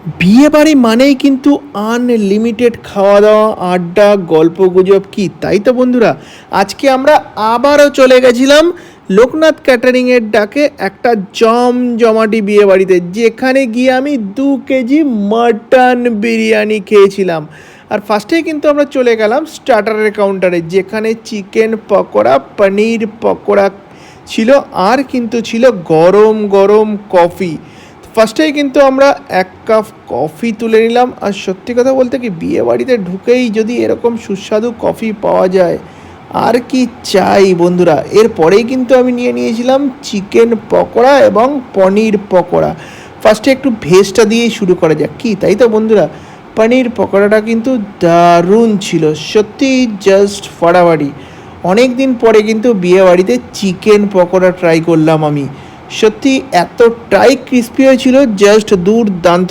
বিয়ে বাড়ি মানেই কিন্তু আনলিমিটেড খাওয়া দাওয়া, আড্ডা, গল্প গুজব, কি তাই তো বন্ধুরা? আজকে আমরা আবারও চলে গেছিলাম লোকনাথ ক্যাটারিংয়ের ডাকে একটা জমজমাটি বিয়ে বাড়িতে, যেখানে গিয়ে আমি 2 কেজি মাটন বিরিয়ানি খেয়েছিলাম। আর ফার্স্টেই কিন্তু আমরা চলে গেলাম স্টার্টারের কাউন্টারে, যেখানে চিকেন পকোড়া, পনির পকোড়া ছিল, আর কিন্তু ছিল গরম গরম কফি। ফার্স্টেই কিন্তু আমরা 1 কাপ কফি তুলে নিলাম। আর সত্যি কথা বলতে কি, বিয়ে বাড়িতে ঢুকেই যদি এরকম সুস্বাদু কফি পাওয়া যায়, আর কি চাই বন্ধুরা। এরপরেই কিন্তু আমি নিয়ে নিয়েছিলাম চিকেন পকোড়া এবং পনির পকোড়া। ফার্স্টে একটু ভেজটা দিয়েই শুরু করা যাক, কি তাই তো বন্ধুরা? পনির পকোড়াটা কিন্তু দারুণ ছিল, সত্যি জাস্ট ফাটাফাটি। অনেক দিন পরে কিন্তু বিয়ে বাড়িতে চিকেন পকোড়া ট্রাই করলাম আমি। সত্যি এতটাই ক্রিস্পি হয়েছিল, জাস্ট দুর্দান্ত।